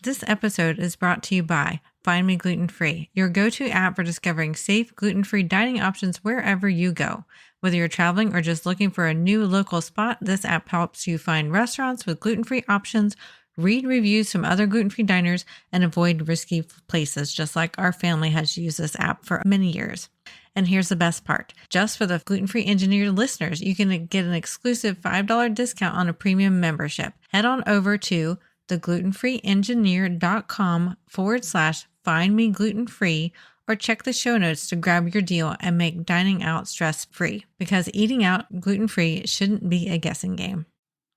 This episode is brought to you by Find Me Gluten-free, your go-to app for discovering safe, gluten-free dining options wherever you go. Whether you're traveling or just looking for a new local spot, this app helps you find restaurants with gluten-free options, read reviews from other gluten-free diners, and avoid risky places, just like our family has used this app for many years. And here's the best part. Just for the gluten-free engineered listeners, you can get an exclusive $5 discount on a premium membership. Head on over to theglutenfreeengineer.com/findmeglutenfree or check the show notes to grab your deal and make dining out stress-free, because eating out gluten-free shouldn't be a guessing game.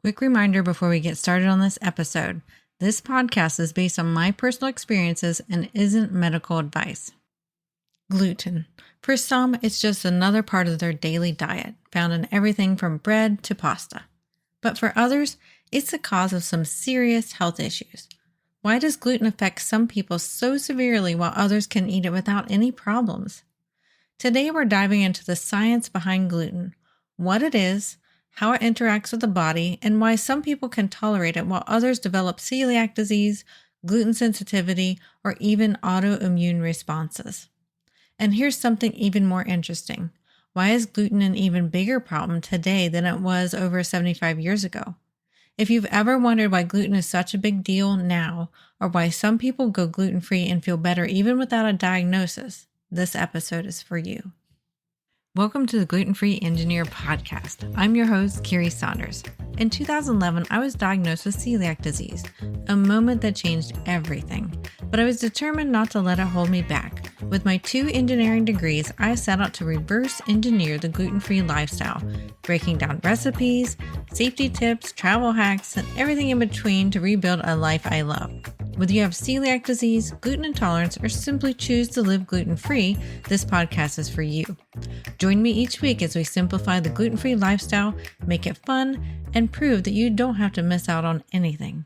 Quick reminder before we get started on this episode. This podcast is based on my personal experiences and isn't medical advice. Gluten. For some, it's just another part of their daily diet, found in everything from bread to pasta. But for others, it's the cause of some serious health issues. Why does gluten affect some people so severely while others can eat it without any problems? Today we're diving into the science behind gluten, what it is, how it interacts with the body, and why some people can tolerate it while others develop celiac disease, gluten sensitivity, or even autoimmune responses. And here's something even more interesting. Why is gluten an even bigger problem today than it was over 75 years ago? If you've ever wondered why gluten is such a big deal now, or why some people go gluten-free and feel better even without a diagnosis, this episode is for you. Welcome to the Gluten-Free Engineer podcast. I'm your host, Kiri Saunders. In 2011, I was diagnosed with celiac disease, a moment that changed everything. But I was determined not to let it hold me back. With my 2 engineering degrees, I set out to reverse engineer the gluten-free lifestyle, breaking down recipes, safety tips, travel hacks, and everything in between to rebuild a life I love. Whether you have celiac disease, gluten intolerance, or simply choose to live gluten-free, this podcast is for you. Join me each week as we simplify the gluten-free lifestyle, make it fun, and prove that you don't have to miss out on anything.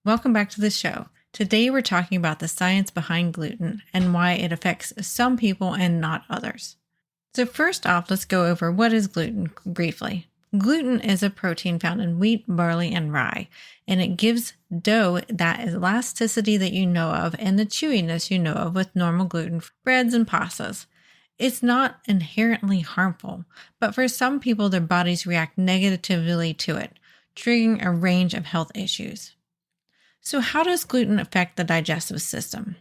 Welcome back to the show. Today we're talking about the science behind gluten and why it affects some people and not others. So first off, let's go over what is gluten briefly. Gluten is a protein found in wheat, barley, and rye, and it gives dough that elasticity that you know of and the chewiness you know of with normal gluten breads and pastas. It's not inherently harmful, but for some people, their bodies react negatively to it, triggering a range of health issues. So how does gluten affect the digestive system?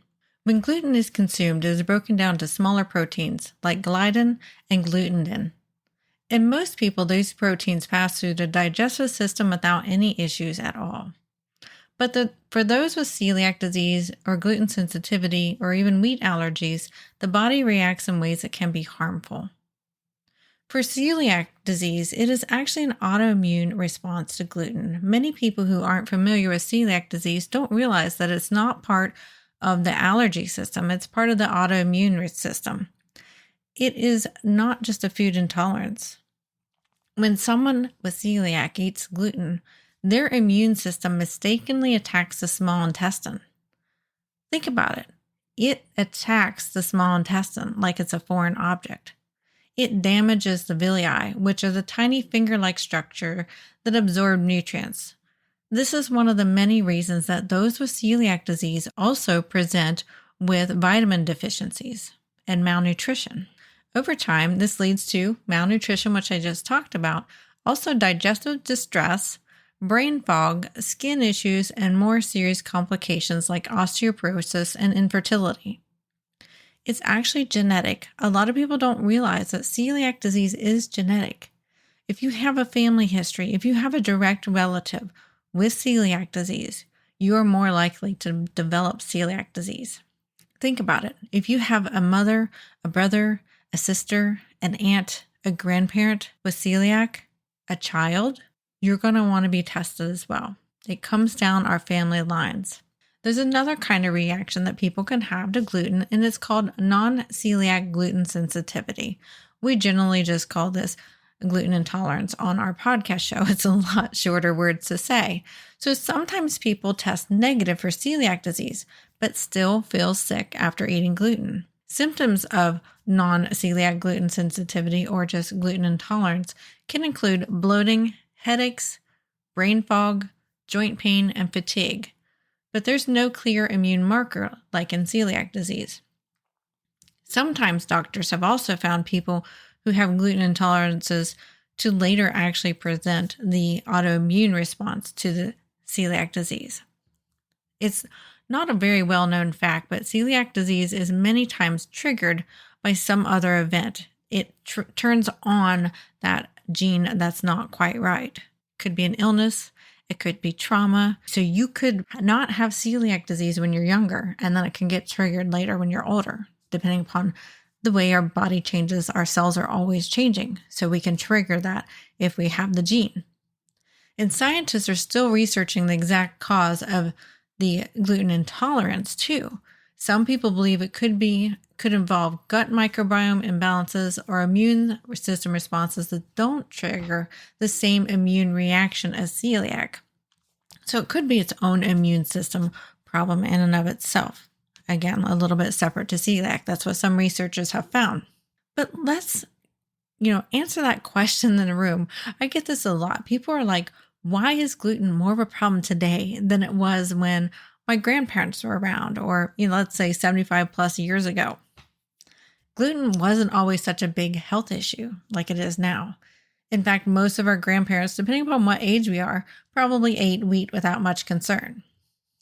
When gluten is consumed, it is broken down to smaller proteins like gliadin and glutenin. In most people, these proteins pass through the digestive system without any issues at all. But for those with celiac disease or gluten sensitivity or even wheat allergies, the body reacts in ways that can be harmful. For celiac disease, it is actually an autoimmune response to gluten. Many people who aren't familiar with celiac disease don't realize that it's not part of the allergy system. It's part of the autoimmune system. It is not just a food intolerance. When someone with celiac eats gluten, their immune system mistakenly attacks the small intestine. Think about it. It attacks the small intestine like it's a foreign object. It damages the villi, which are the tiny finger-like structure that absorb nutrients. This is one of the many reasons that those with celiac disease also present with vitamin deficiencies and malnutrition. Over time, this leads to malnutrition, which I just talked about, also digestive distress, brain fog, skin issues, and more serious complications like osteoporosis and infertility. It's actually genetic. A lot of people don't realize that celiac disease is genetic. If you have a family history, if you have a direct relative with celiac disease, you are more likely to develop celiac disease. Think about it. If you have a mother, a brother, a sister, an aunt, a grandparent with celiac, a child, you're going to want to be tested as well. It comes down our family lines. There's another kind of reaction that people can have to gluten, and it's called non-celiac gluten sensitivity. We generally just call this gluten intolerance on our podcast show. It's a lot shorter words to say. So sometimes people test negative for celiac disease, but still feel sick after eating gluten. Symptoms of non-celiac gluten sensitivity or just gluten intolerance can include bloating, headaches, brain fog, joint pain, and fatigue. but there's no clear immune marker like in celiac disease. Sometimes doctors have also found people who have gluten intolerances to later actually present the autoimmune response to the celiac disease. It's not a very well-known fact, but celiac disease is many times triggered by some other event. It turns on that gene that's not quite right. Could be an illness, it could be trauma. So you could not have celiac disease when you're younger, and then it can get triggered later when you're older, depending upon the way our body changes. Our cells are always changing, so we can trigger that if we have the gene. And scientists are still researching the exact cause of the gluten intolerance too. Some people believe it could involve gut microbiome imbalances or immune system responses that don't trigger the same immune reaction as celiac. So it could be its own immune system problem in and of itself. Again, a little bit separate to celiac. That's what some researchers have found. But let's, answer that question in the room. I get this a lot. People are like, why is gluten more of a problem today than it was when my grandparents were around, or, let's say 75 plus years ago? Gluten wasn't always such a big health issue like it is now. In fact, most of our grandparents, depending upon what age we are, probably ate wheat without much concern.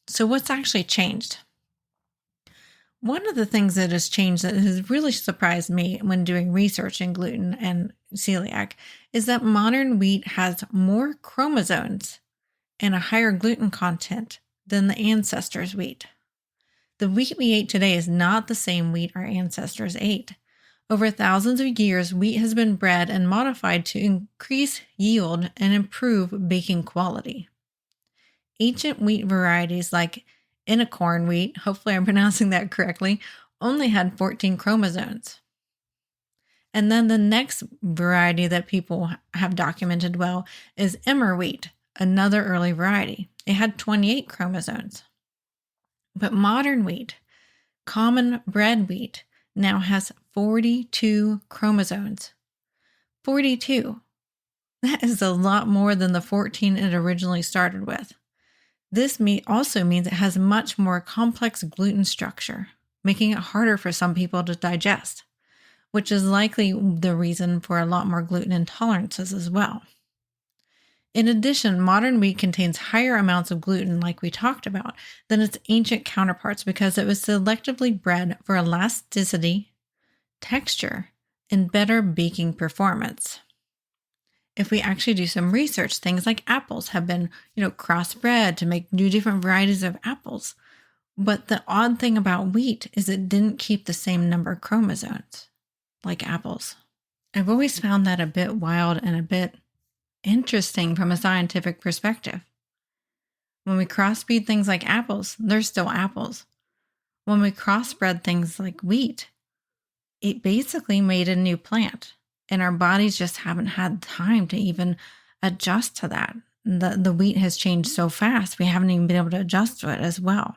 So what's actually changed? One of the things that has changed that has really surprised me when doing research in gluten and celiac is that modern wheat has more chromosomes and a higher gluten content than the ancestors' wheat. The wheat we ate today is not the same wheat our ancestors ate. Over thousands of years, wheat has been bred and modified to increase yield and improve baking quality. Ancient wheat varieties like Inocorn wheat, hopefully I'm pronouncing that correctly, only had 14 chromosomes. And then the next variety that people have documented well is Emmer wheat, another early variety. It had 28 chromosomes. But modern wheat, common bread wheat, now has 42 chromosomes. 42. That is a lot more than the 14 it originally started with. This also means it has much more complex gluten structure, making it harder for some people to digest, which is likely the reason for a lot more gluten intolerances as well. In addition, modern wheat contains higher amounts of gluten, like we talked about, than its ancient counterparts because it was selectively bred for elasticity, texture, and better baking performance. If we actually do some research, things like apples have been, crossbred to make new different varieties of apples. But the odd thing about wheat is it didn't keep the same number of chromosomes like apples. I've always found that a bit wild and a bit interesting from a scientific perspective. When we crossbreed things like apples, they're still apples. When we crossbred things like wheat, it basically made a new plant. And our bodies just haven't had time to even adjust to that. The wheat has changed so fast, we haven't even been able to adjust to it as well.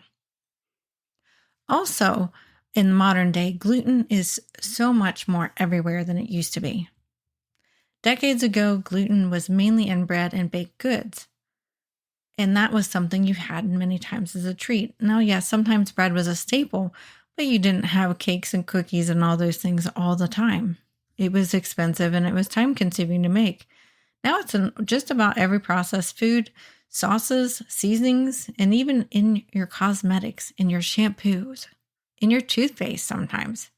Also, in modern day, gluten is so much more everywhere than it used to be. Decades ago, gluten was mainly in bread and baked goods. And that was something you had many times as a treat. Now, yes, sometimes bread was a staple, but you didn't have cakes and cookies and all those things all the time. It was expensive and it was time consuming to make. Now it's in just about every processed food, sauces, seasonings, and even in your cosmetics, in your shampoos, in your toothpaste sometimes.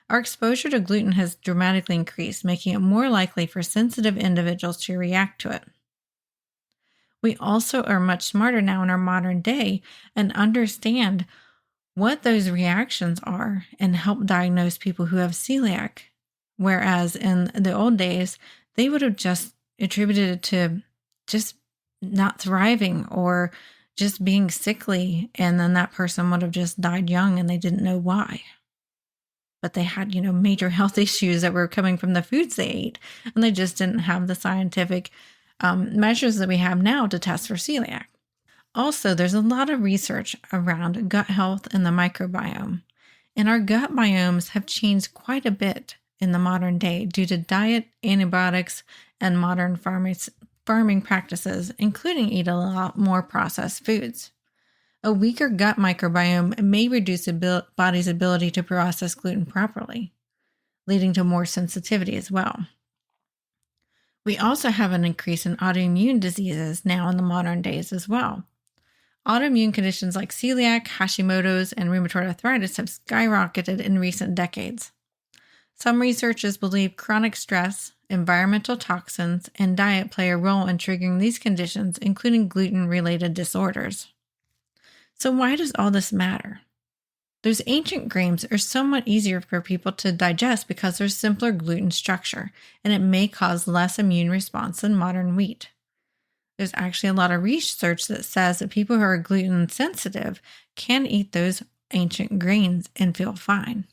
Our exposure to gluten has dramatically increased, making it more likely for sensitive individuals to react to it. We also are much smarter now in our modern day and understand what those reactions are and help diagnose people who have celiac. Whereas in the old days, they would have just attributed it to just not thriving or just being sickly. And then that person would have just died young and they didn't know why. But they had, major health issues that were coming from the foods they ate. And they just didn't have the scientific measures that we have now to test for celiac. Also, there's a lot of research around gut health and the microbiome. And our gut biomes have changed quite a bit in the modern day due to diet, antibiotics, and modern farming practices, including eating a lot more processed foods. A weaker gut microbiome may reduce the body's ability to process gluten properly, leading to more sensitivity as well. We also have an increase in autoimmune diseases now in the modern days as well. Autoimmune conditions like celiac, Hashimoto's, and rheumatoid arthritis have skyrocketed in recent decades. Some researchers believe chronic stress, environmental toxins, and diet play a role in triggering these conditions, including gluten-related disorders. So why does all this matter? Those ancient grains are so much easier for people to digest because there's simpler gluten structure, and it may cause less immune response than modern wheat. There's actually a lot of research that says that people who are gluten sensitive can eat those ancient grains and feel fine.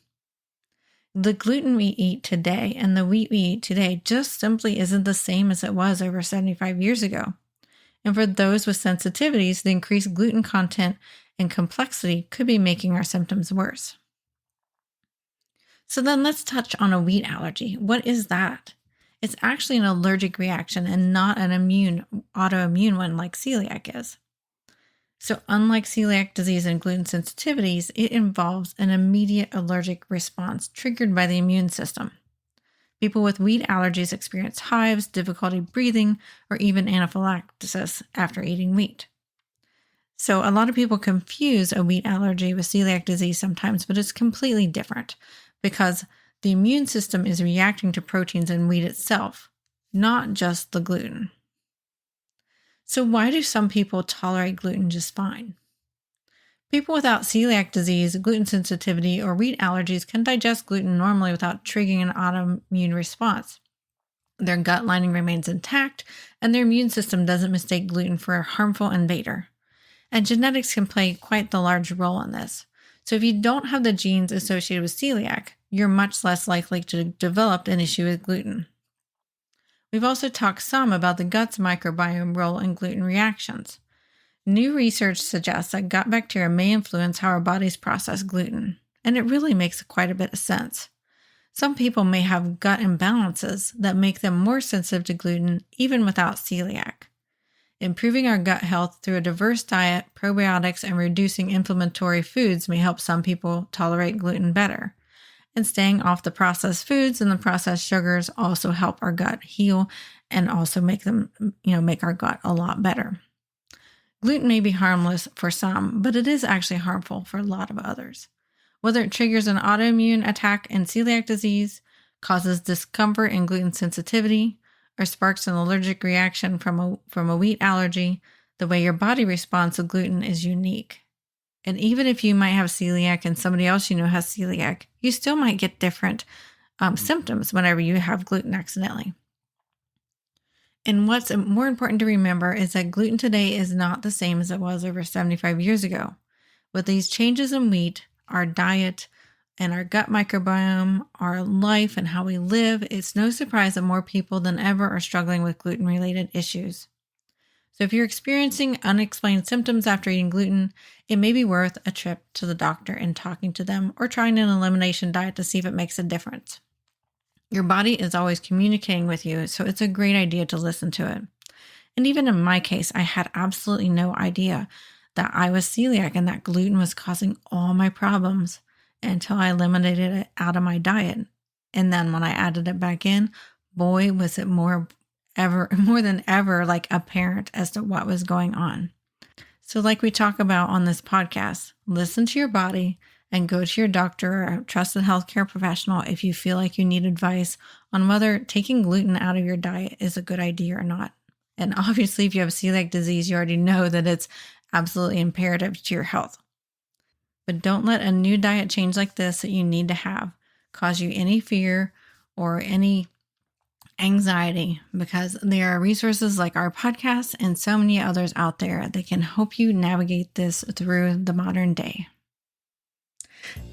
The gluten we eat today and the wheat we eat today just simply isn't the same as it was over 75 years ago. And for those with sensitivities, the increased gluten content and complexity could be making our symptoms worse. So then let's touch on a wheat allergy. What is that? It's actually an allergic reaction and not an autoimmune one like celiac is. So unlike celiac disease and gluten sensitivities, it involves an immediate allergic response triggered by the immune system. People with wheat allergies experience hives, difficulty breathing, or even anaphylaxis after eating wheat. So a lot of people confuse a wheat allergy with celiac disease sometimes, but it's completely different because the immune system is reacting to proteins in wheat itself, not just the gluten. So why do some people tolerate gluten just fine? People without celiac disease, gluten sensitivity, or wheat allergies can digest gluten normally without triggering an autoimmune response. Their gut lining remains intact, and their immune system doesn't mistake gluten for a harmful invader. And genetics can play quite the large role in this. So if you don't have the genes associated with celiac, you're much less likely to develop an issue with gluten. We've also talked some about the gut's microbiome role in gluten reactions. New research suggests that gut bacteria may influence how our bodies process gluten, and it really makes quite a bit of sense. Some people may have gut imbalances that make them more sensitive to gluten even without celiac. Improving our gut health through a diverse diet, probiotics, and reducing inflammatory foods may help some people tolerate gluten better. And staying off the processed foods and the processed sugars also help our gut heal and also make our gut a lot better. Gluten may be harmless for some, but it is actually harmful for a lot of others. Whether it triggers an autoimmune attack in celiac disease, causes discomfort in gluten sensitivity, or sparks an allergic reaction from a wheat allergy, the way your body responds to gluten is unique. And even if you might have celiac and somebody else you know has celiac, you still might get different symptoms whenever you have gluten accidentally. And what's more important to remember is that gluten today is not the same as it was over 75 years ago. With these changes in wheat, our diet, and our gut microbiome, our life, and how we live, it's no surprise that more people than ever are struggling with gluten-related issues. So if you're experiencing unexplained symptoms after eating gluten, it may be worth a trip to the doctor and talking to them or trying an elimination diet to see if it makes a difference. Your body is always communicating with you, so it's a great idea to listen to it. And even in my case, I had absolutely no idea that I was celiac and that gluten was causing all my problems until I eliminated it out of my diet. And then when I added it back in, boy, was it more than ever like apparent as to what was going on. So like we talk about on this podcast, listen to your body and go to your doctor or a trusted healthcare professional if you feel like you need advice on whether taking gluten out of your diet is a good idea or not. And obviously, if you have celiac disease, you already know that it's absolutely imperative to your health. But don't let a new diet change like this that you need to have cause you any fear or any anxiety, because there are resources like our podcast and so many others out there that can help you navigate this through the modern day.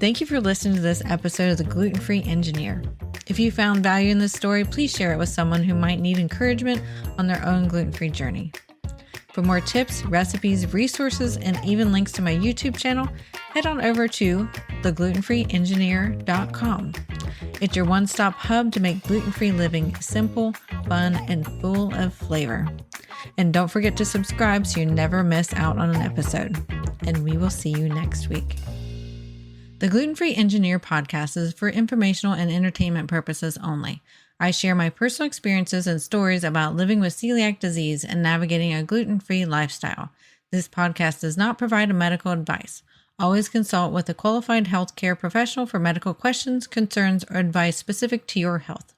Thank you for listening to this episode of The Gluten-Free Engineer. If you found value in this story, please share it with someone who might need encouragement on their own gluten-free journey. For more tips, recipes, resources, and even links to my YouTube channel, head on over to theglutenfreeengineer.com. It's your one-stop hub to make gluten-free living simple, fun, and full of flavor. And don't forget to subscribe so you never miss out on an episode. and we will see you next week. The Gluten-Free Engineer podcast is for informational and entertainment purposes only. I share my personal experiences and stories about living with celiac disease and navigating a gluten-free lifestyle. This podcast does not provide medical advice. Always consult with a qualified healthcare professional for medical questions, concerns, or advice specific to your health.